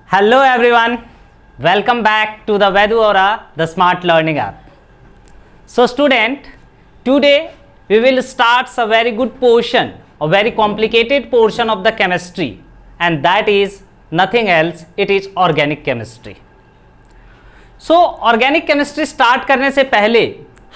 Hello everyone, welcome back to the Vedu Aura, the smart learning app. So student, today we will start a very good portion, a very complicated portion of the chemistry, and that is nothing else, it is organic chemistry. So organic chemistry start करने से पहले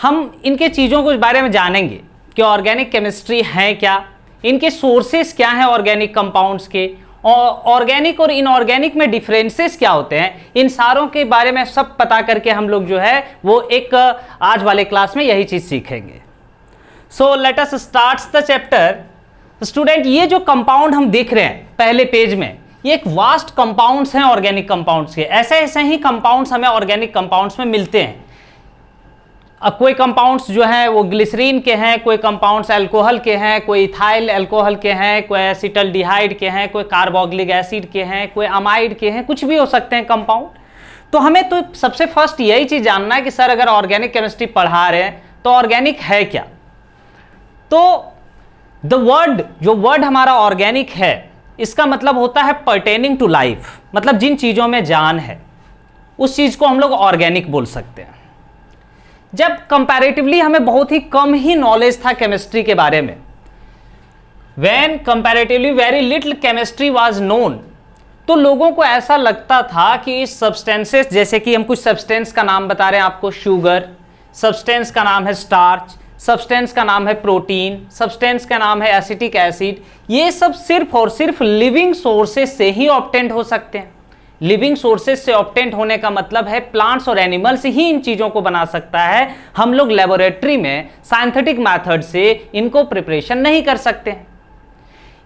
हम इनके चीज़ों के बारे में जानेंगे कि ऑर्गेनिक केमिस्ट्री है क्या, इनके सोर्सेस क्या हैं ऑर्गेनिक कंपाउंड्स के, और ऑर्गेनिक और इनऑर्गेनिक में डिफरेंसेस क्या होते हैं, इन सारों के बारे में सब पता करके हम लोग जो है वो एक आज वाले क्लास में यही चीज़ सीखेंगे. So let us start the chapter. Student, ये जो कंपाउंड हम देख रहे हैं पहले पेज में, ये एक वास्ट कंपाउंड्स हैं ऑर्गेनिक कंपाउंड्स के. ऐसे ऐसे ही कंपाउंड्स हमें ऑर्गेनिक कंपाउंड्स में मिलते हैं. अब कोई कंपाउंड्स जो हैं वो ग्लिसरीन के हैं, कोई कंपाउंड्स अल्कोहल के हैं, कोई इथाइल अल्कोहल के हैं, कोई एसिटल्डिहाइड के हैं, कोई कार्बोक्सिलिक एसिड के हैं, कोई अमाइड के हैं, कुछ भी हो सकते हैं कंपाउंड. तो हमें तो सबसे फर्स्ट यही चीज़ जानना है कि सर अगर ऑर्गेनिक केमिस्ट्री पढ़ा रहे हैं तो ऑर्गेनिक है क्या. तो जो वर्ड हमारा ऑर्गेनिक है, इसका मतलब होता है पर्टेनिंग टू लाइफ, मतलब जिन चीज़ों में जान है उस चीज़ को हम लोग ऑर्गेनिक बोल सकते हैं. जब कंपैरेटिवली हमें बहुत ही कम ही नॉलेज था केमिस्ट्री के बारे में, when comparatively very little chemistry was known, तो लोगों को ऐसा लगता था कि इस सब्सटेंसेस, जैसे कि हम कुछ सब्सटेंस का नाम बता रहे हैं आपको, शुगर, सब्सटेंस का नाम है स्टार्च, सब्सटेंस का नाम है प्रोटीन, सब्सटेंस का नाम है एसिटिक एसिड, ये सब सिर्फ और सिर्फ लिविंग सोर्सेस से ही ऑब्टेंड हो सकते हैं. लिविंग सोर्सेस से ऑब्टेंट होने का मतलब है प्लांट्स और एनिमल्स ही इन चीज़ों को बना सकता है. हम लोग लेबोरेटरी में साइंटिफिक मेथड से इनको प्रिपरेशन नहीं कर सकते हैं.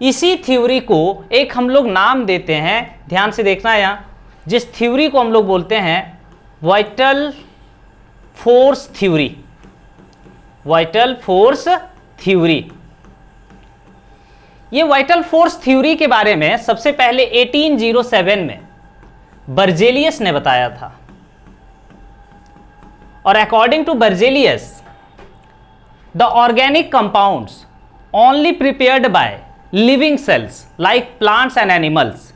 इसी थ्योरी को एक हम लोग नाम देते हैं, ध्यान से देखना यहाँ, जिस थ्योरी को हम लोग बोलते हैं vital force theory. Vital force theory. ये वाइटल फोर्स थ्योरी के बारे में सबसे पहले 1807 में बर्जेलियस ने बताया था. और according to Berzelius, the organic compounds only prepared by living cells like plants and animals,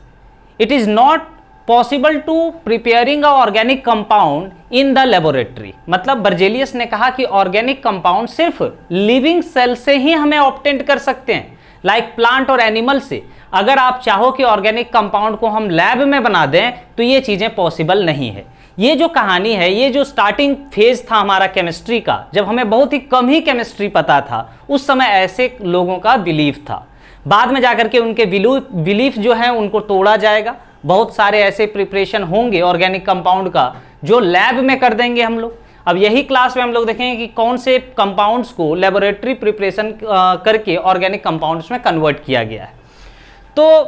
it is not possible to preparing a organic compound in the laboratory. मतलब बर्जेलियस ने कहा कि ऑर्गेनिक कंपाउंड सिर्फ living cell से ही हमें obtained कर सकते हैं, लाइक प्लांट और एनिमल से. अगर आप चाहो कि ऑर्गेनिक कंपाउंड को हम लैब में बना दें तो ये चीज़ें पॉसिबल नहीं है. ये जो कहानी है, ये जो स्टार्टिंग फेज था हमारा केमिस्ट्री का, जब हमें बहुत ही कम ही केमिस्ट्री पता था, उस समय ऐसे लोगों का बिलीफ था. बाद में जाकर के उनके बिलीफ जो है उनको तोड़ा जाएगा. बहुत सारे ऐसे प्रिपरेशन होंगे ऑर्गेनिक कंपाउंड का जो लैब में कर देंगे हम लोग. अब यही क्लास में हम लोग देखेंगे कि कौन से कंपाउंड्स को लेबोरेटरी प्रिपरेशन करके ऑर्गेनिक कंपाउंड्स में कन्वर्ट किया गया है. तो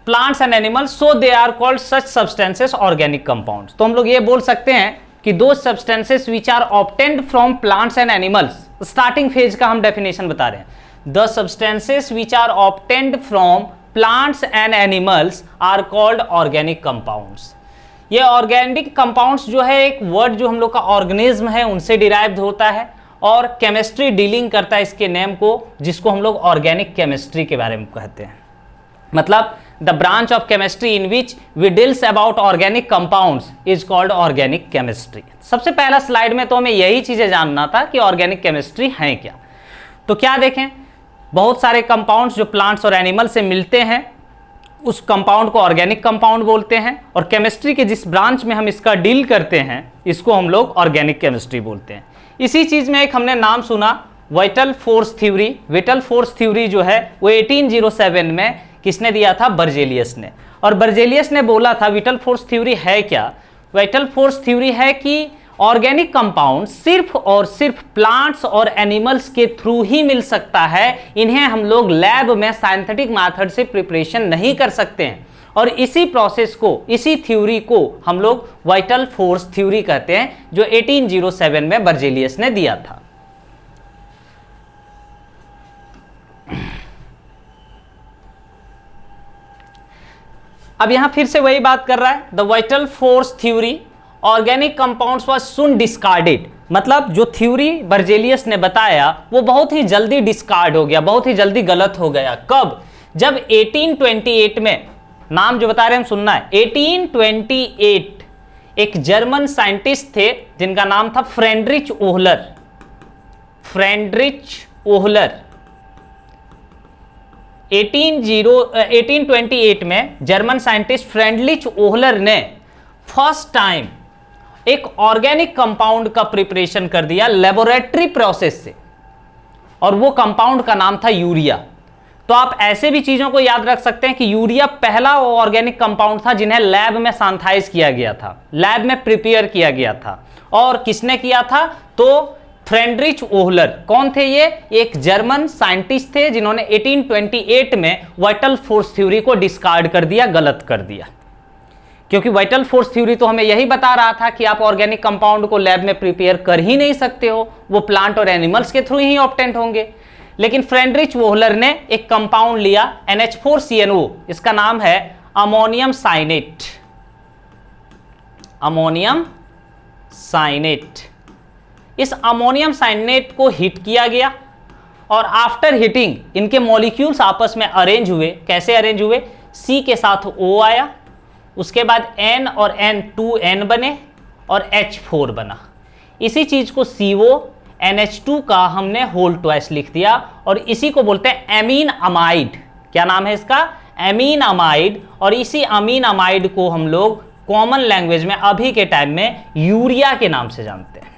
plants and animals, so they are called such substances organic compounds. तो हम लोग ये बोल सकते हैं कि दो substances which are obtained from plants and animals, starting phase का हम डेफिनेशन बता रहे हैं. The substances which are obtained from plants and animals are called organic compounds. ये ऑर्गेनिक कंपाउंड्स जो है एक वर्ड जो हम लोग का ऑर्गेनिज्म है उनसे डिराइव्ड होता है, और केमिस्ट्री डीलिंग करता है इसके नेम को, जिसको हम लोग ऑर्गेनिक केमिस्ट्री के बारे में कहते हैं. मतलब the branch of chemistry in which we deals about organic compounds is called organic chemistry. सबसे पहला स्लाइड में तो हमें यही चीज़ें जानना था कि ऑर्गेनिक केमिस्ट्री है क्या. तो क्या देखें, बहुत सारे कंपाउंड्स जो प्लांट्स और एनिमल से मिलते हैं उस कंपाउंड को ऑर्गेनिक कंपाउंड बोलते हैं, और केमिस्ट्री के जिस ब्रांच में हम इसका डील करते हैं इसको हम लोग ऑर्गेनिक केमिस्ट्री बोलते हैं. इसी चीज़ में एक हमने नाम सुना, vital force theory. Vital force theory जो है वो 1807 में किसने दिया था? बर्जेलियस ने. और बर्जेलियस ने बोला था वाइटल फोर्स थ्योरी है क्या? वाइटल फोर्स थ्योरी है कि ऑर्गेनिक कंपाउंड सिर्फ और सिर्फ प्लांट्स और एनिमल्स के थ्रू ही मिल सकता है. इन्हें हम लोग लैब में साइंटिफिक मेथड से प्रिपरेशन नहीं कर सकते हैं. और इसी प्रोसेस को, इसी थ्योरी को हम लोग वाइटल फोर्स थ्योरी कहते हैं, जो 1807 में बर्जेलियस ने दिया था. अब यहां फिर से वही बात कर रहा है, the vital force theory organic compounds was soon discarded. मतलब जो थ्योरी बर्जेलियस ने बताया वो बहुत ही जल्दी डिस्कार्ड हो गया, बहुत ही जल्दी गलत हो गया. कब? जब 1828 में नाम जो बता रहे हैं हम सुनना है। 1828 एक जर्मन साइंटिस्ट थे जिनका नाम था फ्रेडरिच ओहलर। फ्रेडरिच ओहलर 1828 में जर्मन साइंटिस्ट फ्रेडरिच ओहलर ने फर्स्ट टाइम एक ऑर्गेनिक कंपाउंड का प्रिपरेशन कर दिया लेबोरेटरी प्रोसेस से, और वो कंपाउंड का नाम था यूरिया। तो आप ऐसे भी चीजों को याद रख सकते हैं कि यूरिया पहला वो ऑर्गेनिक कंपाउंड था जिन्हें लैब में सैनिटाइज किया गया था, लैब में प्रिपेयर किया गया था। और किसने किया था? तो फ्रेडरिच ओहलर। कौन थे ये? एक जर्मन साइंटिस्ट थे जिन्होंने 1828 में वाइटल फोर्स थ्योरी को डिस्कार्ड कर दिया, गलत कर दिया। क्योंकि वाइटल फोर्स थ्योरी तो हमें यही बता रहा था कि आप ऑर्गेनिक कंपाउंड को लैब में प्रिपेयर कर ही नहीं सकते हो, वो प्लांट और एनिमल्स के थ्रू ही ऑब्टेंट होंगे। लेकिन फ्रेडरिच ओहलर ने एक कंपाउंड लिया NH4CNO, इसका नाम है अमोनियम साइनेट। अमोनियम साइनेट। इस अमोनियम साइनेट को हीट किया गया और आफ्टर हीटिंग इनके मॉलिक्यूल्स आपस में अरेंज हुए। कैसे अरेंज हुए? C के साथ O आया, उसके बाद N और N 2N बने और H4 बना। इसी चीज को CO NH2 का हमने होल ट्वाइस लिख दिया और इसी को बोलते हैं एमीन अमाइड। क्या नाम है इसका? Amine amide. और इसी अमीन अमाइड को हम लोग कॉमन लैंग्वेज में अभी के टाइम में यूरिया के नाम से जानते हैं।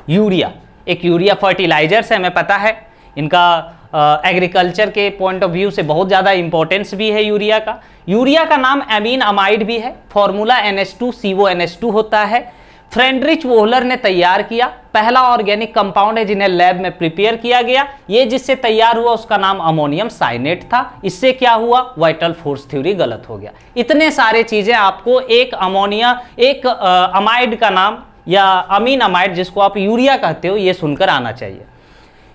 यूरिया एक यूरिया फर्टिलाइजर से हमें पता है, इनका एग्रीकल्चर के पॉइंट ऑफ व्यू से बहुत ज़्यादा इंपॉर्टेंस भी है यूरिया का। यूरिया का नाम एमीन अमाइड भी है, फॉर्मूला NH2CONH2 होता है। फ्रेडरिच ओहलर ने तैयार किया, पहला ऑर्गेनिक कंपाउंड है जिन्हें लैब में प्रिपेयर किया गया। ये जिससे तैयार हुआ उसका नाम अमोनियम साइनेट था। इससे क्या हुआ? वाइटल फोर्स थ्योरी गलत हो गया। इतने सारे चीजें आपको एक अमाइड का नाम या अमीन अमाइड जिसको आप यूरिया कहते हो ये सुनकर आना चाहिए।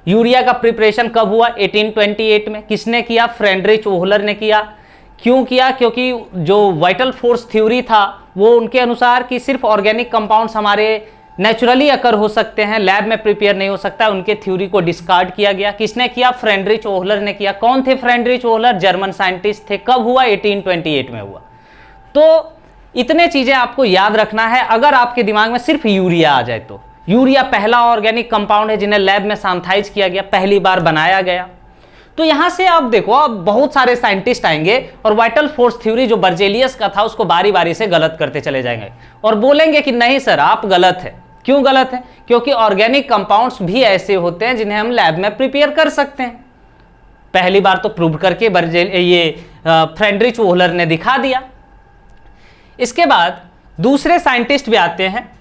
यूरिया का प्रिपरेशन कब हुआ? 1828 में। किसने किया? फ्रेडरिच ओहलर ने किया। क्यों किया? क्योंकि जो वाइटल फोर्स थ्योरी था वो उनके अनुसार कि सिर्फ ऑर्गेनिक कंपाउंड्स हमारे नेचुरली अकर हो सकते हैं, लैब में प्रिपेयर नहीं हो सकता, उनके थ्योरी को डिस्कार्ड किया गया। किसने किया? फ्रेडरिच ओहलर ने किया। कौन थे फ्रेडरिच ओहलर? जर्मन साइंटिस्ट थे। कब हुआ? 1828 में हुआ। तो इतने चीजें आपको याद रखना है अगर आपके दिमाग में सिर्फ यूरिया आ जाए तो। यूरिया पहला ऑर्गेनिक कंपाउंड है जिन्हें लैब में सैनिटाइज किया गया, पहली बार बनाया गया। तो यहां से आप देखो, अब बहुत सारे साइंटिस्ट आएंगे और वाइटल फोर्स थ्योरी जो बर्जेलियस का था उसको बारी बारी से गलत करते चले जाएंगे और बोलेंगे कि नहीं सर आप गलत है। क्यों गलत है? क्योंकि ऑर्गेनिक कंपाउंड्स भी ऐसे होते हैं जिन्हें हम लैब में प्रिपेयर कर सकते हैं। पहली बार तो प्रूव करके फ्रेडरिच ओहलर ने दिखा दिया। इसके बाद दूसरे साइंटिस्ट भी आते हैं।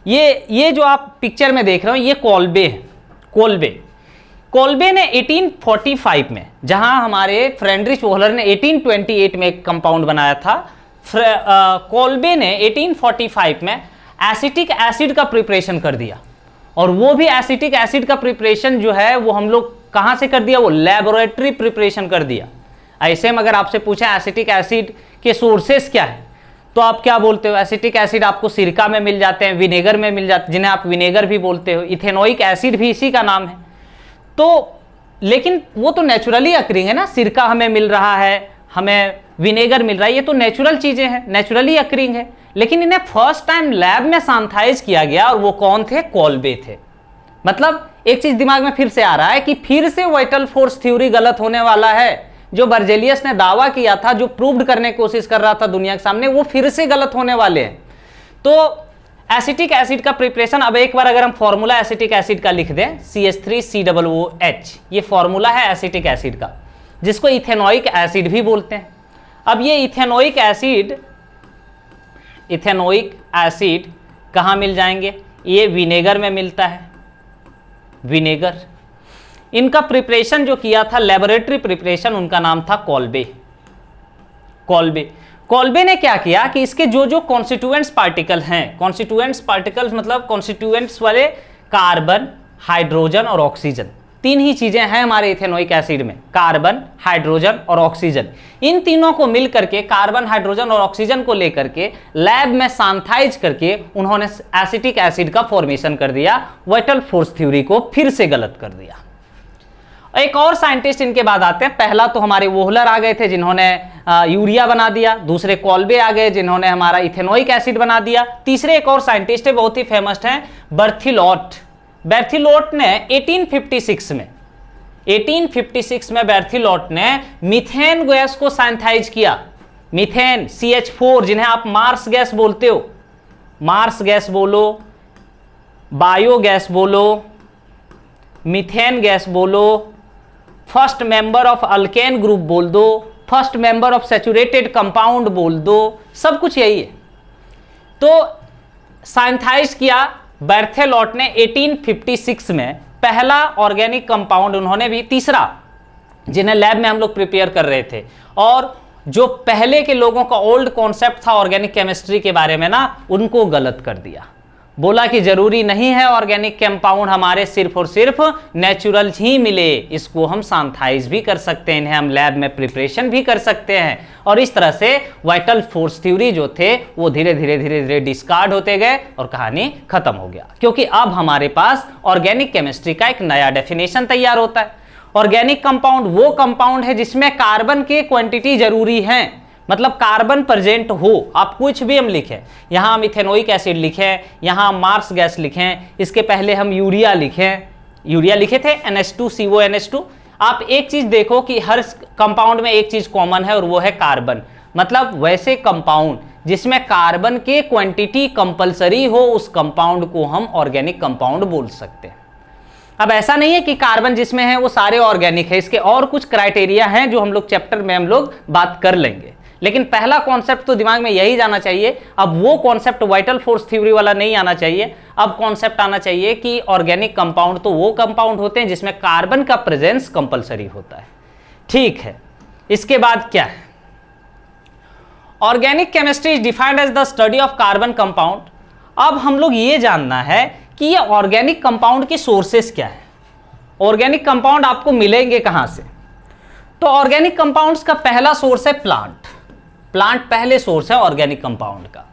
ये जो आप पिक्चर में देख रहे हो ये कोल्बे है। कोल्बे ने 1845 में, जहां हमारे फ्रेडरिच ओहलर ने 1828 में एक कंपाउंड बनाया था, कोल्बे ने 1845 में एसिटिक एसिड का प्रिपरेशन कर दिया। और वो भी एसिटिक एसिड का प्रिपरेशन जो है वो हम लोग कहां से कर दिया? वो लेबोरेटरी प्रिपरेशन कर दिया। ऐसे में अगर आपसे पूछा एसिटिक एसिड के सोर्सेस क्या है तो आप क्या बोलते हो? एसिटिक एसिड आपको सिरका में मिल जाते हैं, विनेगर में मिल जाते हैं, जिन्हें आप विनेगर भी बोलते हो। इथेनोइक एसिड भी इसी का नाम है। तो लेकिन वो तो नेचुरली अकरिंग है ना, सिरका हमें मिल रहा है, हमें विनेगर मिल रहा है, ये तो नेचुरल चीजें हैं, नेचुरली अकरिंग है। लेकिन इन्हें फर्स्ट टाइम लैब में सैनिटाइज किया गया और वो कौन थे? कोल्बे थे। मतलब एक चीज दिमाग में फिर से आ रहा है कि फिर से वाइटल फोर्स थ्योरी गलत होने वाला है। जो बर्जेलियस ने दावा किया था, जो प्रूव्ड करने की कोशिश कर रहा था दुनिया के सामने, वो फिर से गलत होने वाले हैं। तो एसिटिक एसिड का प्रिपरेशन, अब एक बार अगर हम फॉर्मूला एसिटिक एसिड का लिख दें CH3COOH, ये फॉर्मूला है एसिटिक एसिड का, जिसको इथेनोइक एसिड भी बोलते हैं। अब ये इथेनोइक एसिड कहाँ मिल जाएंगे? ये विनेगर में मिलता है, विनेगर। इनका प्रिपरेशन जो किया था लेबोरेटरी प्रिपरेशन, उनका नाम था कोल्बे ने क्या किया कि इसके जो कॉन्स्टिट्यूएंट्स पार्टिकल हैं, कॉन्स्टिट्यूएंट्स पार्टिकल्स मतलब कॉन्स्टिट्यूएंट्स वाले कार्बन, हाइड्रोजन और ऑक्सीजन, तीन ही चीजें हैं हमारे इथेनोइक एसिड में, कार्बन, हाइड्रोजन और ऑक्सीजन। इन तीनों को मिल करके, कार्बन, हाइड्रोजन और ऑक्सीजन को लेकर के लैब में सैनिटाइज करके उन्होंने एसिटिक एसिड का फॉर्मेशन कर दिया, वाइटल फोर्स थ्योरी को फिर से गलत कर दिया। एक और साइंटिस्ट इनके बाद आते हैं। पहला तो हमारे ओहलर आ गए थे जिन्होंने यूरिया बना दिया, दूसरे कॉल्बे आ गए जिन्होंने हमारा इथेनोइक एसिड बना दिया, तीसरे एक और साइंटिस्ट है बहुत ही फेमस हैं बर्थिलोट। बर्थिलोट ने 1856 में बर्थिलोट ने मीथेन गैस को साइंथाइज किया। मीथेन CH4 जिन्हें आप मार्स गैस बोलते हो, मार्स गैस बोलो, बायोगैस बोलो, मीथेन गैस बोलो, first member of alkane group बोल दो, first member of saturated compound बोल दो, सब कुछ यही है। तो साइंथाइज किया बर्थिलोट ने 1856 में पहला ऑर्गेनिक कंपाउंड उन्होंने भी, तीसरा जिन्हें लैब में हम लोग प्रिपेयर कर रहे थे। और जो पहले के लोगों का ओल्ड कॉन्सेप्ट था ऑर्गेनिक केमिस्ट्री के बारे में ना, उनको गलत कर दिया। बोला कि जरूरी नहीं है ऑर्गेनिक कंपाउंड हमारे सिर्फ और सिर्फ नेचुरल ही मिले, इसको हम साइंथाइज भी कर सकते हैं, इन्हें हम लैब में प्रिपरेशन भी कर सकते हैं। और इस तरह से वाइटल फोर्स थ्योरी जो थे वो धीरे धीरे डिस्कार्ड होते गए और कहानी खत्म हो गया, क्योंकि अब हमारे पास ऑर्गेनिक केमिस्ट्री का एक नया डेफिनेशन तैयार होता है। ऑर्गेनिक कंपाउंड वो कंपाउंड है जिसमें कार्बन की क्वांटिटी जरूरी है, मतलब कार्बन प्रेजेंट हो। आप कुछ भी हम लिखें, यहां हम इथेनोइक एसिड लिखें, यहां हम मार्स गैस लिखें, इसके पहले हम यूरिया लिखें, यूरिया लिखे थे NH2CONH2। आप एक चीज देखो कि हर कंपाउंड में एक चीज कॉमन है और वो है कार्बन। मतलब वैसे कंपाउंड जिसमें कार्बन के क्वांटिटी कंपलसरी हो, उस कंपाउंड को हम ऑर्गेनिक कंपाउंड बोल सकते हैं। अब ऐसा नहीं है कि कार्बन जिसमें है वो सारे ऑर्गेनिक है, इसके और कुछ क्राइटेरिया हैं जो हम लोग चैप्टर में हम लोग बात कर लेंगे, लेकिन पहला कॉन्सेप्ट तो दिमाग में यही जाना चाहिए। अब वो कॉन्सेप्ट वाइटल फोर्स थ्योरी वाला नहीं आना चाहिए, अब कॉन्सेप्ट आना चाहिए कि ऑर्गेनिक कंपाउंड तो वो कंपाउंड होते हैं जिसमें कार्बन का प्रेजेंस कंपलसरी होता है। ठीक है, इसके बाद क्या है? Organic chemistry is defined as the study of carbon compound. अब हम लोग ये जानना है कि ये ऑर्गेनिक कंपाउंड की सोर्सेस क्या है, ऑर्गेनिक कंपाउंड आपको मिलेंगे कहां से। तो ऑर्गेनिक कंपाउंड्स का पहला सोर्स है प्लांट। प्लांट पहले सोर्स है ऑर्गेनिक कंपाउंड का।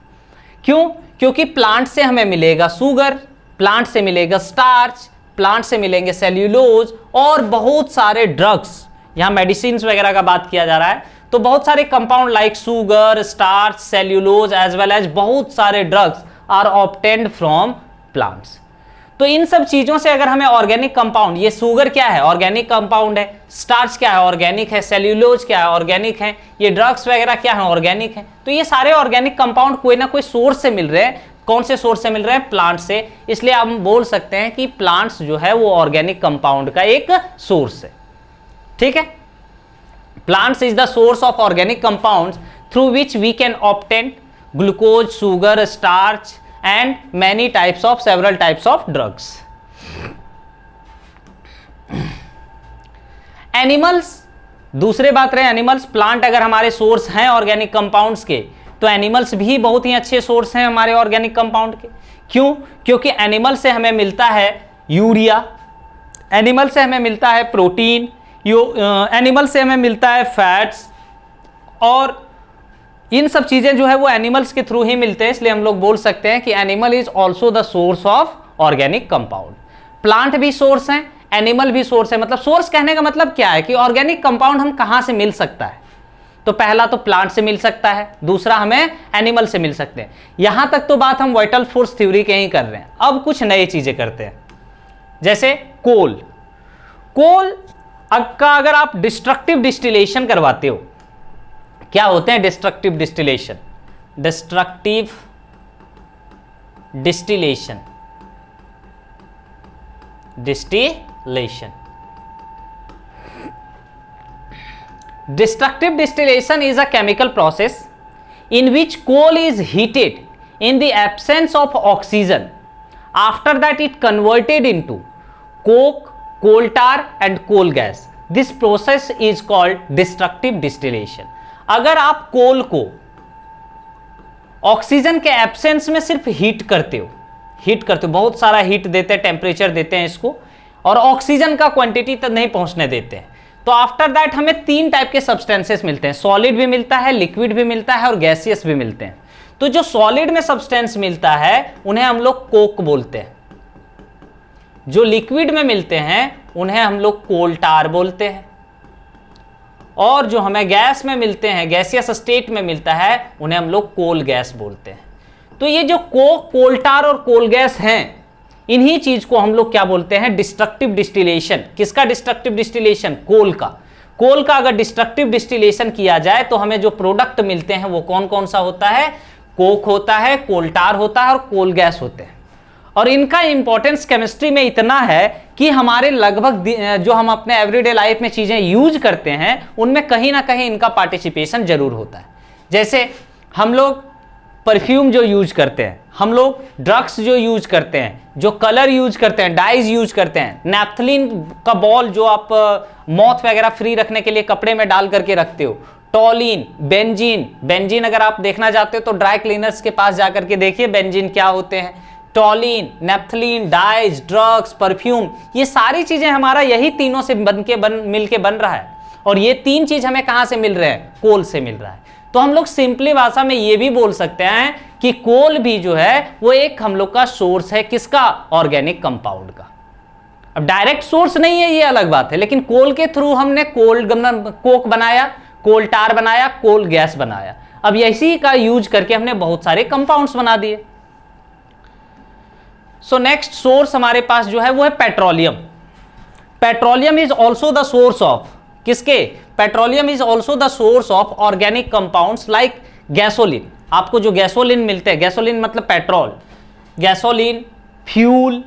क्यों? क्योंकि प्लांट से हमें मिलेगा शुगर, प्लांट से मिलेगा स्टार्च, प्लांट से मिलेंगे सेल्यूलोज और बहुत सारे ड्रग्स। यहां मेडिसिन वगैरह का बात किया जा रहा है, तो बहुत सारे compound like sugar, starch, cellulose as well as बहुत सारे drugs are obtained from plants. तो इन सब चीजों से अगर हमें ऑर्गेनिक कंपाउंड, ये शुगर क्या है ऑर्गेनिक कंपाउंड है, स्टार्च क्या है ऑर्गेनिक है, सेल्यूलोज क्या है ऑर्गेनिक है, ये ड्रग्स वगैरह क्या है ऑर्गेनिक है। तो ये सारे ऑर्गेनिक कंपाउंड कोई ना कोई सोर्स से मिल रहे हैं। कौन से सोर्स से मिल रहे हैं? प्लांट से। इसलिए हम बोल सकते हैं कि प्लांट्स जो है वो ऑर्गेनिक कंपाउंड का एक सोर्स है। ठीक है, plants is the source of organic compounds through which we can obtain glucose, sugar, starch and many types of several types of drugs. Animals, दूसरे बात रहे एनिमल्स। प्लांट अगर हमारे सोर्स हैं ऑर्गेनिक कंपाउंड्स के, तो एनिमल्स भी बहुत ही अच्छे सोर्स हैं हमारे ऑर्गेनिक कंपाउंड के। क्यों? क्योंकि एनिमल से हमें मिलता है यूरिया, एनिमल से हमें मिलता है प्रोटीन, एनिमल से हमें मिलता है फैट्स, और इन सब चीजें जो है वो एनिमल्स के थ्रू ही मिलते हैं। इसलिए हम लोग बोल सकते हैं कि animal is also the source of organic compound. Plant भी सोर्स हैं, एनिमल भी सोर्स है। मतलब सोर्स कहने का मतलब क्या है कि ऑर्गेनिक कंपाउंड हम कहां से मिल सकता है। तो पहला तो प्लांट से मिल सकता है, दूसरा हमें एनिमल से मिल सकते हैं। यहां तक तो बात हम वाइटल फोर्स थ्योरी के ही कर रहे हैं। अब कुछ नई चीजें करते हैं, जैसे कोल का अगर आप डिस्ट्रक्टिव डिस्टिलेशन करवाते हो, क्या होते हैं destructive distillation? Destructive distillation Destructive distillation is a chemical process in which coal is heated in the absence of oxygen. After that it converted into coke, coal tar and coal gas. This process is called destructive distillation. अगर आप कोल को oxygen के absence में सिर्फ heat करते हो, बहुत सारा हीट देते हैं, टेम्परेचर देते हैं इसको, और ऑक्सीजन का क्वांटिटी तक नहीं पहुंचने देते हैं, तो आफ्टर दैट हमें 3 टाइप के सब्सटेंसेस मिलते हैं। सॉलिड भी मिलता है, लिक्विड भी मिलता है और गैसियस भी मिलते हैं। तो जो सॉलिड में सब्सटेंस मिलता है उन्हें हम लोग कोक बोलते हैं, जो लिक्विड में मिलते हैं उन्हें हम लोग कोल टार बोलते हैं, और जो हमें गैस में मिलते हैं, गैसियस स्टेट में मिलता है, उन्हें हम लोग कोल गैस बोलते हैं। तो ये जो कोल टार और कोल गैस हैं, इन्हीं चीज को हम लोग क्या बोलते हैं, डिस्ट्रक्टिव डिस्टिलेशन। किसका डिस्ट्रक्टिव डिस्टिलेशन? कोल का। कोल का अगर डिस्ट्रक्टिव डिस्टिलेशन किया जाए तो हमें जो प्रोडक्ट मिलते हैं वो कौन कौन सा होता है? कोक होता है, कोल टार होता है और कोल गैस होते हैं। और इनका इंपॉर्टेंस केमिस्ट्री में इतना है कि हमारे लगभग जो हम अपने एवरीडे लाइफ में चीजें यूज करते हैं उनमें कहीं ना कहीं इनका पार्टिसिपेशन जरूर होता है। जैसे हम लोग परफ्यूम जो यूज करते हैं, हम लोग ड्रग्स जो यूज करते हैं, जो कलर यूज करते हैं, डाइज यूज करते हैं, नैप्थलीन का बॉल जो आप मौत वगैरह फ्री रखने के लिए कपड़े में डाल करके रखते हो, टॉलिन, बेंजीन। बेंजीन अगर आप देखना चाहते हो तो ड्राई क्लीनर्स के पास जाकर के देखिए बेंजीन क्या होते हैं। Toluene, naphthalene, dyes, drugs, perfume, ये सारी चीजें हमारा यही तीनों से मिलके बन रहा है। और ये तीन चीज हमें कहां से मिल रहे हैं? कोल से मिल रहा है। तो हम लोग सिंपली भाषा में ये भी बोल सकते हैं कि कोल भी जो है वो एक हम लोग का सोर्स है। किसका? ऑर्गेनिक कंपाउंड का। अब डायरेक्ट सोर्स नहीं है, ये अलग बात है, लेकिन कोल के थ्रू हमने कोक बनाया, कोल टार बनाया, कोल गैस बनाया। अब इसी का यूज करके हमने बहुत सारे कंपाउंड्स बना दिए। सो नेक्स्ट सोर्स हमारे पास जो है वो है petroleum. Petroleum is also the source of किसके? Petroleum is also the source of organic compounds like gasoline. आपको जो गैसोलीन मिलते हैं, गैसोलीन मतलब petrol, gasoline, fuel,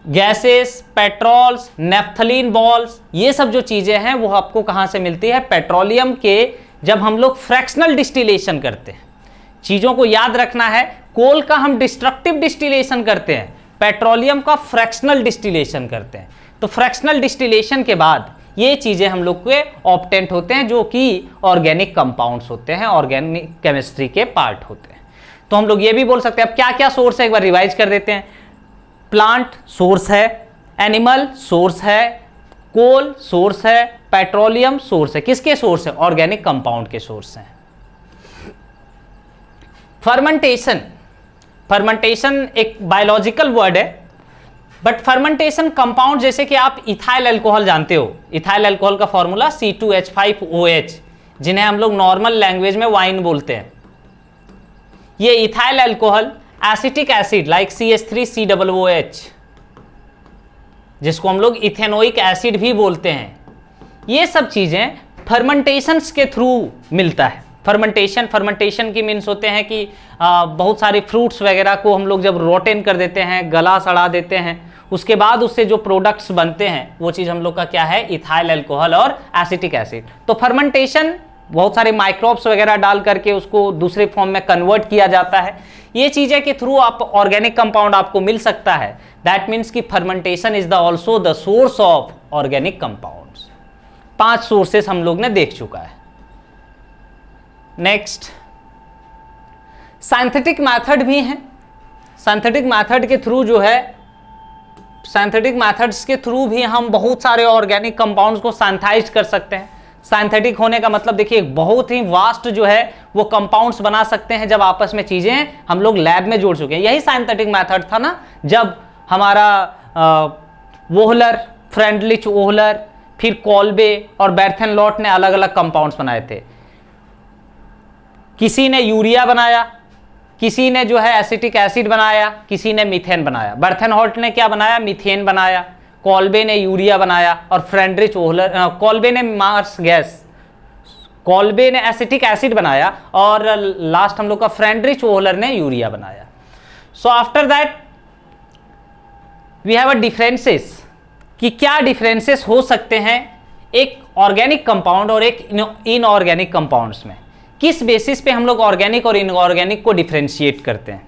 gases, petrols, naphthalene balls, ये सब जो चीजें हैं वो आपको कहां से मिलती है? पेट्रोलियम के। जब हम लोग फ्रैक्शनल डिस्टिलेशन करते हैं, चीजों को याद रखना है, कोल का हम डिस्ट्रक्टिव डिस्टिलेशन करते हैं, पेट्रोलियम का फ्रैक्शनल डिस्टिलेशन करते हैं। तो फ्रैक्शनल डिस्टिलेशन के बाद ये चीजें हम लोग के ऑब्टेंट होते हैं जो कि ऑर्गेनिक कंपाउंड्स होते हैं, ऑर्गेनिक केमिस्ट्री के पार्ट होते हैं। तो हम लोग ये भी बोल सकते हैं, अब क्या क्या सोर्स है एक बार रिवाइज कर देते हैं। प्लांट सोर्स है, एनिमल सोर्स है, कोल सोर्स है, पेट्रोलियम सोर्स है। किसके सोर्स है? ऑर्गेनिक कंपाउंड के सोर्स हैं। फर्मेंटेशन, फर्मेंटेशन एक बायोलॉजिकल वर्ड है, बट फर्मेंटेशन कंपाउंड, जैसे कि आप इथाइल अल्कोहल जानते हो, इथाइल अल्कोहल का फॉर्मूला C2H5OH, जिन्हें हम लोग नॉर्मल लैंग्वेज में वाइन बोलते हैं। ये ethyl alcohol, acetic acid like CH3COOH, जिसको हम लोग इथेनोइक एसिड भी बोलते हैं, ये सब चीजें फर्मेंटेशंस के थ्रू मिलता है। फर्मेंटेशन की मीन्स होते हैं कि बहुत सारे फ्रूट्स वगैरह को हम लोग जब रोटेन कर देते हैं, गला सड़ा देते हैं, उसके बाद उससे जो प्रोडक्ट्स बनते हैं वो चीज़ हम लोग का क्या है? इथाइल अल्कोहल और एसिटिक एसिड। तो फर्मेंटेशन बहुत सारे माइक्रोब्स वगैरह डाल करके उसको दूसरे फॉर्म में कन्वर्ट किया जाता है। ये चीज़ें के थ्रू आप ऑर्गेनिक कंपाउंड आपको मिल सकता है। दैट मीन्स कि fermentation is the also the source of organic compounds. 5 sources हम लोग ने देख चुका है। नेक्स्ट, साइंथेटिक मेथड भी हैं। साइंथेटिक मेथड के थ्रू जो है, साइंथेटिक मेथड्स के थ्रू भी हम बहुत सारे ऑर्गेनिक कंपाउंड्स को साइंथाइज कर सकते हैं। साइंथेटिक होने का मतलब देखिए बहुत ही वास्ट जो है वो कंपाउंड्स बना सकते हैं जब आपस में चीजें हम लोग लैब में जोड़ चुके हैं। यही साइंथेटिक मेथड था ना, जब हमारा वोहलर, फ्रेंडलिच वोहलर, फिर कॉल्बे और बेर्थेनलॉट ने अलग अलग कंपाउंड्स बनाए थे। किसी ने यूरिया बनाया, किसी ने जो है एसिटिक एसिड बनाया, किसी ने मीथेन बनाया। बर्थेनहॉल्ट ने क्या बनाया? मीथेन बनाया। कॉल्बे ने यूरिया बनाया और फ्रेंडरिच वोहलर, कॉल्बे ने मार्स गैस, कॉल्बे ने एसिटिक एसिड बनाया और लास्ट हम लोग का फ्रेंडरिच वोहलर ने यूरिया बनाया। So after that we have a differences कि क्या डिफरेंसेस हो सकते हैं एक ऑर्गेनिक कंपाउंड और एक इनऑर्गेनिक कंपाउंड्स में। किस बेसिस पे हम लोग ऑर्गेनिक और इनऑर्गेनिक को डिफरेंशिएट करते हैं।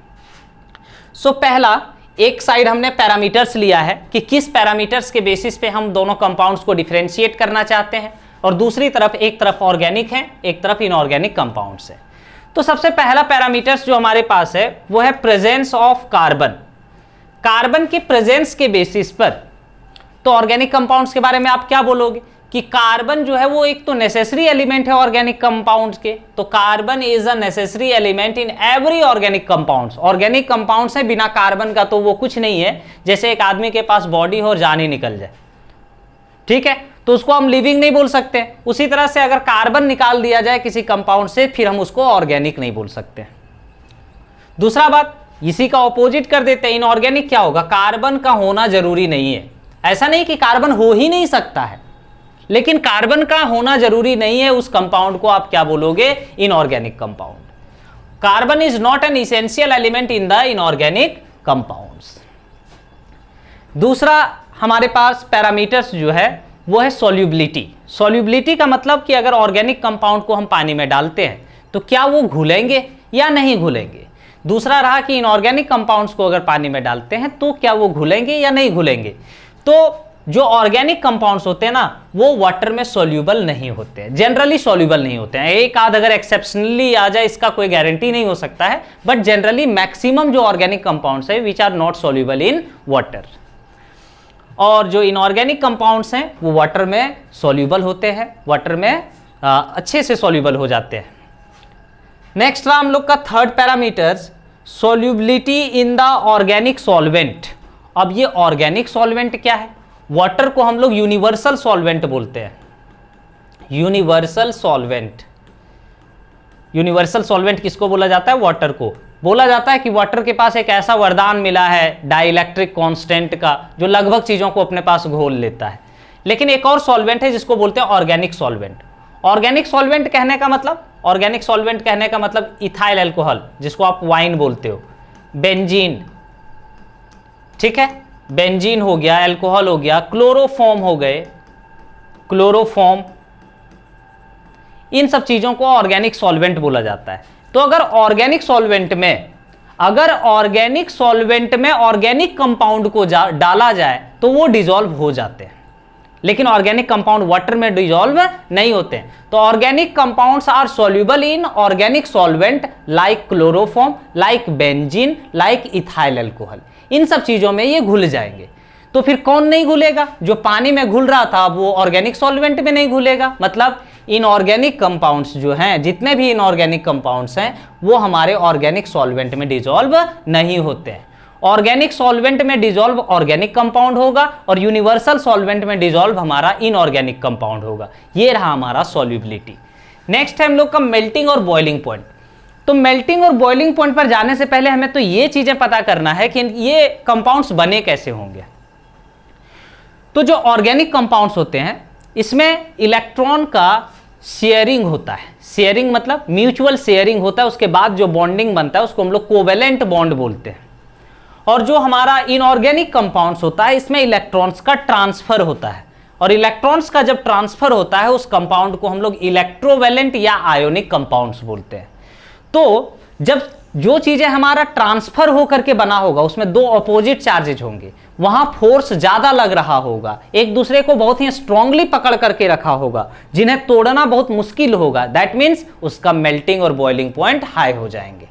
सो पहला, एक साइड हमने पैरामीटर्स लिया है कि किस पैरामीटर्स के बेसिस पे हम दोनों कंपाउंड्स को डिफरेंशिएट करना चाहते हैं, और दूसरी तरफ एक तरफ ऑर्गेनिक है, एक तरफ इनऑर्गेनिक कंपाउंड्स है। तो सबसे पहला पैरामीटर्स जो हमारे पास है वो है प्रेजेंस ऑफ कार्बन। कार्बन के प्रेजेंस के बेसिस पर तो ऑर्गेनिक कंपाउंड्स के बारे में आप क्या बोलोगे कि कार्बन जो है वो एक तो नेसेसरी एलिमेंट है ऑर्गेनिक कंपाउंड्स के। तो carbon is a necessary element in every organic compounds. Organic compounds है, बिना कार्बन का तो वो कुछ नहीं है, जैसे एक आदमी के पास बॉडी हो और जान ही निकल जाए, ठीक है। तो उसको हम लिविंग नहीं बोल सकते। उसी तरह से अगर कार्बन निकाल दिया जाए किसी कंपाउंड से, फिर हम उसको ऑर्गेनिक नहीं बोल सकते। दूसरा बात, इसी का ऑपोजिट कर देते हैं, इनऑर्गेनिक क्या होगा, कार्बन का होना जरूरी नहीं है। ऐसा नहीं कि कार्बन हो ही नहीं सकता है, लेकिन कार्बन का होना जरूरी नहीं है, उस कंपाउंड को आप क्या बोलोगे, inorganic compound. Carbon is not an essential element in the inorganic compounds. दूसरा हमारे पास पैरामीटर्स जो है वो है सॉल्युबिलिटी। सॉल्युबिलिटी का मतलब कि अगर ऑर्गेनिक कंपाउंड को हम पानी में डालते हैं तो क्या वो घुलेंगे या नहीं घुलेंगे। दूसरा रहा कि इनऑर्गेनिक कंपाउंड्स को अगर पानी में डालते हैं तो क्या वो घुलेंगे या नहीं घुलेंगे। तो जो ऑर्गेनिक कंपाउंड्स होते हैं ना, वो वाटर में सॉल्यूबल नहीं होते हैं, जनरली सॉल्यूबल नहीं होते हैं। एक आध अगर एक्सेप्शनली आ जाए, इसका कोई गारंटी नहीं हो सकता है, बट जनरली मैक्सिमम जो ऑर्गेनिक कंपाउंड्स है which are not soluble in water. और जो इनऑर्गेनिक कंपाउंड्स हैं वो वाटर में सॉल्यूबल होते हैं, वाटर में अच्छे से सॉल्यूबल हो जाते हैं। नेक्स्ट रहा हम लोग का third parameters, solubility in the organic solvent. अब ये ऑर्गेनिक सॉल्वेंट क्या है, वाटर को हम लोग यूनिवर्सल सॉल्वेंट बोलते हैं। यूनिवर्सल सॉल्वेंट, यूनिवर्सल सॉल्वेंट किसको बोला जाता है, वाटर को बोला जाता है कि वाटर के पास एक ऐसा वरदान मिला है डाइइलेक्ट्रिक कांस्टेंट का, जो लगभग चीजों को अपने पास घोल लेता है। लेकिन एक और सॉल्वेंट है जिसको बोलते हैं ऑर्गेनिक सॉल्वेंट। ऑर्गेनिक सॉल्वेंट कहने का मतलब, ऑर्गेनिक सॉल्वेंट कहने का मतलब इथाइल अल्कोहल, जिसको आप वाइन बोलते हो, बेंजीन, ठीक है, बेंजीन हो गया, अल्कोहल हो गया, क्लोरोफॉर्म हो गए, क्लोरोफॉर्म, इन सब चीजों को ऑर्गेनिक सॉल्वेंट बोला जाता है। तो अगर ऑर्गेनिक सॉल्वेंट में ऑर्गेनिक कंपाउंड को डाला जाए तो वो डिसॉल्व हो जाते हैं, लेकिन ऑर्गेनिक कंपाउंड वाटर में डिसॉल्व नहीं होते हैं। तो organic compounds are soluble in organic solvent like chloroform, like benzene, like ethyl alcohol. इन सब चीजों में ये घुल जाएंगे। तो फिर कौन नहीं घुलेगा, जो पानी में घुल रहा था वो ऑर्गेनिक सॉल्वेंट में नहीं घुलेगा। मतलब इनऑर्गेनिक कंपाउंड्स जो हैं, जितने भी इनऑर्गेनिक कंपाउंड्स हैं, वो हमारे ऑर्गेनिक सॉल्वेंट में डिसॉल्व नहीं होते हैं। ऑर्गेनिक सॉल्वेंट में डिसॉल्व ऑर्गेनिक कंपाउंड होगा और यूनिवर्सल सॉल्वेंट में डिसॉल्व हमारा इनऑर्गेनिक कंपाउंड होगा। ये रहा हमारा सॉल्युबिलिटी। नेक्स्ट है हम लोग का मेल्टिंग और बॉइलिंग पॉइंट। तो मेल्टिंग और बॉइलिंग पॉइंट पर जाने से पहले हमें तो ये चीजें पता करना है कि ये कंपाउंड्स बने कैसे होंगे। तो जो ऑर्गेनिक कंपाउंड्स होते हैं, इसमें इलेक्ट्रॉन का शेयरिंग होता है। शेयरिंग मतलब म्यूचुअल शेयरिंग होता है, उसके बाद जो बॉन्डिंग बनता है उसको हम लोग कोवेलेंट बॉन्ड बोलते हैं। और जो हमारा इनऑर्गेनिक कंपाउंड्स होता है, इसमें इलेक्ट्रॉन्स का ट्रांसफर होता है, और इलेक्ट्रॉन्स का जब ट्रांसफर होता है उस कंपाउंड को हम लोग इलेक्ट्रोवेलेंट या आयोनिक कंपाउंड्स बोलते हैं। तो जब जो चीजें हमारा ट्रांसफर होकर के बना होगा उसमें दो अपोजिट चार्जेज होंगे, वहां फोर्स ज्यादा लग रहा होगा, एक दूसरे को बहुत ही स्ट्रांगली पकड़ करके रखा होगा, जिन्हें तोड़ना बहुत मुश्किल होगा। दैट मीन्स उसका मेल्टिंग और बॉइलिंग पॉइंट हाई हो जाएंगे।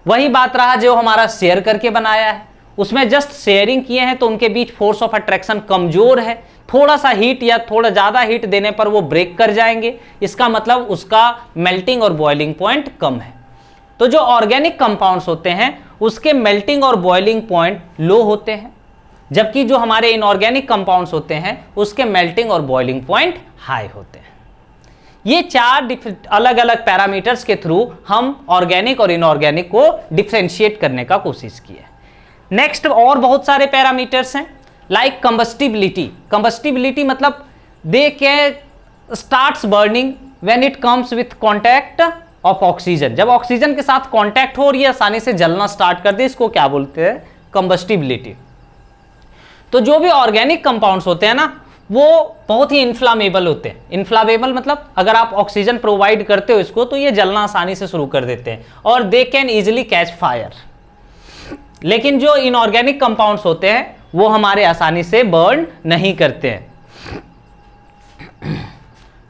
वही बात रहा जो हमारा शेयर करके बनाया है, उसमें जस्ट शेयरिंग किए हैं तो उनके बीच फोर्स ऑफ अट्रैक्शन कमजोर है, थोड़ा सा हीट या थोड़ा ज्यादा हीट देने पर वो ब्रेक कर जाएंगे। इसका मतलब उसका मेल्टिंग और बॉइलिंग पॉइंट कम है। तो जो ऑर्गेनिक कंपाउंड्स होते हैं उसके मेल्टिंग और बॉइलिंग पॉइंट लो होते हैं, जबकि जो हमारे इनऑर्गेनिक कंपाउंड्स होते हैं उसके मेल्टिंग और बॉइलिंग पॉइंट हाई होते हैं। ये चार अलग अलग पैरामीटर्स के थ्रू हम ऑर्गेनिक और इनऑर्गेनिक को डिफरेंशिएट करने का कोशिश की है। नेक्स्ट और बहुत सारे पैरामीटर्स हैं, लाइक कंबस्टिबिलिटी। कंबस्टिबिलिटी मतलब they can starts burning when it comes with contact of oxygen. जब ऑक्सीजन के साथ कॉन्टैक्ट हो रही है आसानी से जलना स्टार्ट कर दे, इसको क्या बोलते हैं, कंबस्टिबिलिटी। तो जो भी ऑर्गेनिक कंपाउंड्स होते हैं ना, वो बहुत ही इन्फ्लामेबल होते हैं। इन्फ्लामेबल मतलब अगर आप ऑक्सीजन प्रोवाइड करते हो इसको तो ये जलना आसानी से शुरू कर देते हैं, और they can easily catch fire. लेकिन जो इनऑर्गेनिक कंपाउंड्स होते हैं वो हमारे आसानी से बर्न नहीं करते हैं।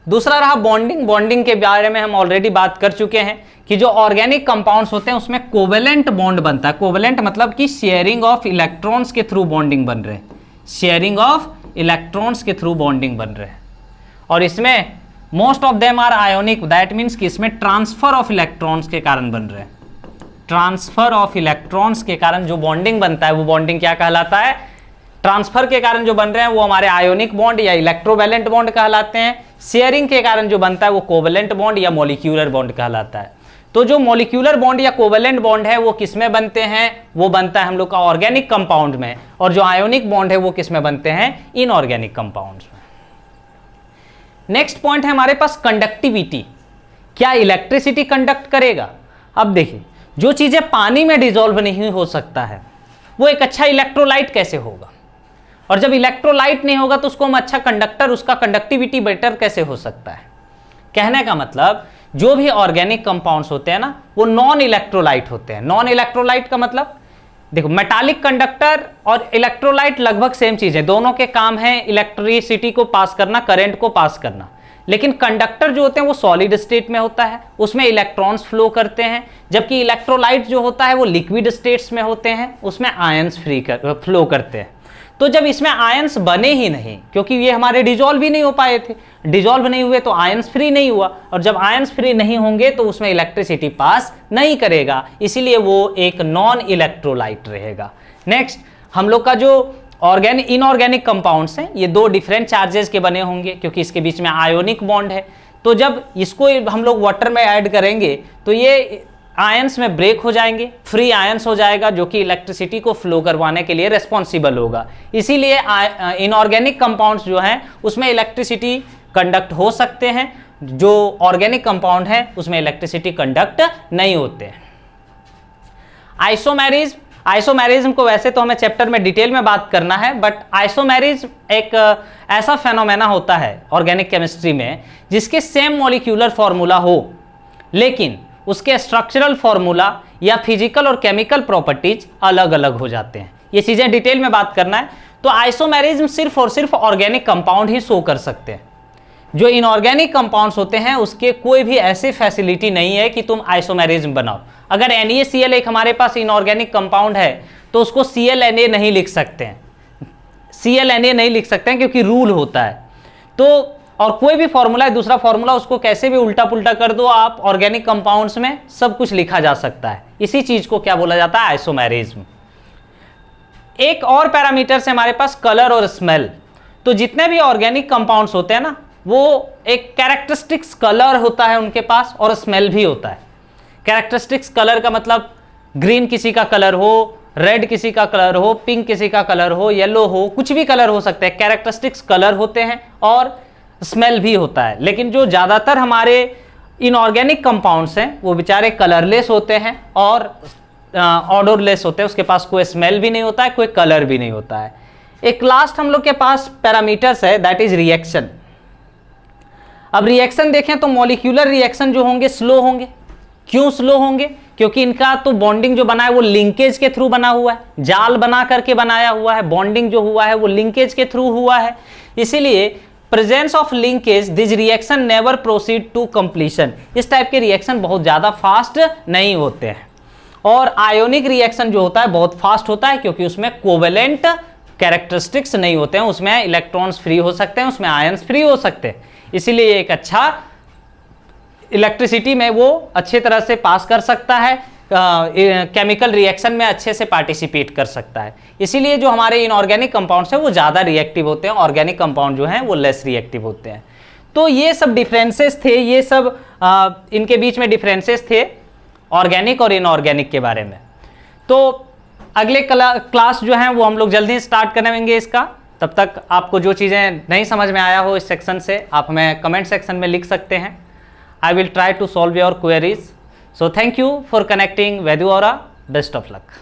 दूसरा रहा बॉन्डिंग। बॉन्डिंग के बारे में हम ऑलरेडी बात कर चुके हैं कि जो ऑर्गेनिक कंपाउंड्स होते हैं उसमें कोवेलेंट बॉन्ड बनता है। कोवेलेंट मतलब कि शेयरिंग ऑफ इलेक्ट्रॉन्स के थ्रू बॉन्डिंग बन रहे हैं, शेयरिंग ऑफ इलेक्ट्रॉन्स के थ्रू बॉन्डिंग बन रहे हैं। और इसमें most of them are ionic, that means कि इसमें ट्रांसफर ऑफ इलेक्ट्रॉन्स के कारण बन रहे हैं। ट्रांसफर ऑफ इलेक्ट्रॉन्स के कारण जो बॉन्डिंग बनता है वो बॉन्डिंग क्या कहलाता है, ट्रांसफर के कारण जो बन रहे हैं वो हमारे आयोनिक बॉन्ड या इलेक्ट्रोवैलेंट बॉन्ड कहलाते हैं। शेयरिंग के कारण जो बनता है वो कोवेलेंट बॉन्ड या मॉलिक्यूलर बॉन्ड कहलाता है। तो जो मॉलिक्यूलर बॉन्ड या कोवेलेंट बॉन्ड है वो किसमें बनते हैं, वो बनता है हम लोग का ऑर्गेनिक कंपाउंड में, और जो आयोनिक बॉन्ड है वो किसमें बनते हैं, इनऑर्गेनिक कंपाउंड्स में। नेक्स्ट पॉइंट है हमारे पास कंडक्टिविटी। क्या इलेक्ट्रिसिटी कंडक्ट करेगा? अब देखिए, जो चीजें पानी में डिसॉल्व नहीं हो सकता है वो एक अच्छा इलेक्ट्रोलाइट कैसे होगा, और जब इलेक्ट्रोलाइट नहीं होगा तो उसको हम अच्छा कंडक्टर, उसका कंडक्टिविटी बेटर कैसे हो सकता है। कहने का मतलब जो भी ऑर्गेनिक कंपाउंड्स होते हैं ना वो नॉन इलेक्ट्रोलाइट होते हैं। नॉन इलेक्ट्रोलाइट का मतलब देखो, मेटालिक कंडक्टर और इलेक्ट्रोलाइट लगभग सेम चीज है, दोनों के काम है इलेक्ट्रिसिटी को पास करना, करंट को पास करना। लेकिन कंडक्टर जो होते हैं वो सॉलिड स्टेट में होता है, उसमें इलेक्ट्रॉन्स फ्लो करते हैं, जबकि इलेक्ट्रोलाइट जो होता है वो लिक्विड स्टेट्स में होते हैं, उसमें आयंस फ्लो करते हैं। तो जब इसमें आयंस बने ही नहीं, क्योंकि ये हमारे डिजॉल्व भी नहीं हो पाए थे, डिजॉल्व नहीं हुए तो आयंस फ्री नहीं हुआ, और जब आयंस फ्री नहीं होंगे तो उसमें इलेक्ट्रिसिटी पास नहीं करेगा, इसीलिए वो एक नॉन इलेक्ट्रोलाइट रहेगा। नेक्स्ट, हम लोग का जो इनऑर्गेनिक कंपाउंड्स हैं ये दो डिफरेंट चार्जेस के बने होंगे, क्योंकि इसके बीच में आयोनिक बॉन्ड है। तो जब इसको हम लोग वाटर में ऐड करेंगे तो ये आयंस में ब्रेक हो जाएंगे, फ्री आयंस हो जाएगा, जो कि इलेक्ट्रिसिटी को फ्लो करवाने के लिए रेस्पॉन्सिबल होगा। इसीलिए इनऑर्गेनिक कंपाउंड्स जो हैं उसमें इलेक्ट्रिसिटी कंडक्ट हो सकते हैं, जो ऑर्गेनिक कंपाउंड है उसमें इलेक्ट्रिसिटी कंडक्ट नहीं होते हैं। आइसोमेरिज्म को वैसे तो हमें चैप्टर में डिटेल में बात करना है, बट आइसोमेरिज्म एक ऐसा फेनोमेना होता है ऑर्गेनिक केमिस्ट्री में जिसके सेम मॉलिक्यूलर फॉर्मूला हो, लेकिन उसके स्ट्रक्चरल फॉर्मूला या फिजिकल और केमिकल प्रॉपर्टीज अलग अलग हो जाते हैं। ये चीजें डिटेल में बात करना है। तो आइसोमेरिज्म सिर्फ और सिर्फ ऑर्गेनिक कंपाउंड ही शो कर सकते हैं। जो इनऑर्गेनिक कंपाउंड्स होते हैं उसके कोई भी ऐसी फैसिलिटी नहीं है कि तुम आइसोमेरिज्म बनाओ। अगर NaCl एक हमारे पास इनऑर्गेनिक कंपाउंड है तो उसको ClNa नहीं लिख सकते हैं, ClNa नहीं लिख सकते हैं क्योंकि रूल होता है। तो और कोई भी फॉर्मूला है, दूसरा फॉर्मूला, उसको कैसे भी उल्टा पुल्टा कर दो आप, ऑर्गेनिक कंपाउंड्स में सब कुछ लिखा जा सकता है। इसी चीज को क्या बोला जाता है, आइसोमेरिज्म। एक और पैरामीटर से हमारे पास कलर और स्मेल। तो जितने भी ऑर्गेनिक कंपाउंड्स होते हैं ना वो एक कैरेक्टरिस्टिक्स कलर होता है उनके पास, और स्मेल भी होता है। कैरेक्टरिस्टिक्स कलर का मतलब ग्रीन किसी का कलर हो, रेड किसी का कलर हो, पिंक किसी का कलर हो, येलो हो, कुछ भी कलर हो सकता है। कैरेक्टरिस्टिक्स कलर होते हैं और स्मेल भी होता है। लेकिन जो ज़्यादातर हमारे इनऑर्गेनिक कंपाउंड्स हैं वो बेचारे कलरलेस होते हैं और ऑडरलेस होते हैं, उसके पास कोई स्मेल भी नहीं होता है, कोई कलर भी नहीं होता है। एक लास्ट हम लोग के पास पैरामीटर्स है, दैट इज रिएक्शन। अब रिएक्शन देखें तो मॉलिक्यूलर रिएक्शन जो होंगे स्लो होंगे। क्यों स्लो होंगे? क्योंकि इनका तो बॉन्डिंग जो बना है वो लिंकेज के थ्रू बना हुआ है, जाल बना करके बनाया हुआ है। बॉन्डिंग जो हुआ है वो लिंकेज के थ्रू हुआ है, इसीलिए presence of linkage this reaction never proceed to completion. इस टाइप के रिएक्शन बहुत ज़्यादा फास्ट नहीं होते हैं। और आयोनिक रिएक्शन जो होता है बहुत फास्ट होता है, क्योंकि उसमें कोवेलेंट कैरेक्टरिस्टिक्स नहीं होते हैं, उसमें इलेक्ट्रॉन्स फ्री हो सकते हैं, उसमें आयंस फ्री हो सकते हैं। इसीलिए एक अच्छा इलेक्ट्रिसिटी में वो अच्छे तरह से पास कर सकता है, केमिकल रिएक्शन में अच्छे से पार्टिसिपेट कर सकता है। इसीलिए जो हमारे इनऑर्गेनिक कंपाउंड्स हैं वो ज़्यादा रिएक्टिव होते हैं, ऑर्गेनिक कंपाउंड जो हैं वो लेस रिएक्टिव होते हैं। तो ये सब डिफरेंसेस थे, ये सब इनके बीच में डिफरेंसेस थे ऑर्गेनिक और इनऑर्गेनिक के बारे में। तो अगले क्लास जो है वो हम लोग जल्दी स्टार्ट करेंगे इसका। तब तक आपको जो चीज़ें नहीं समझ में आया हो इस सेक्शन से आप हमें कमेंट सेक्शन में लिख सकते हैं। I will try to solve your queries. So thank you for connecting Vedu Aura. Best of luck.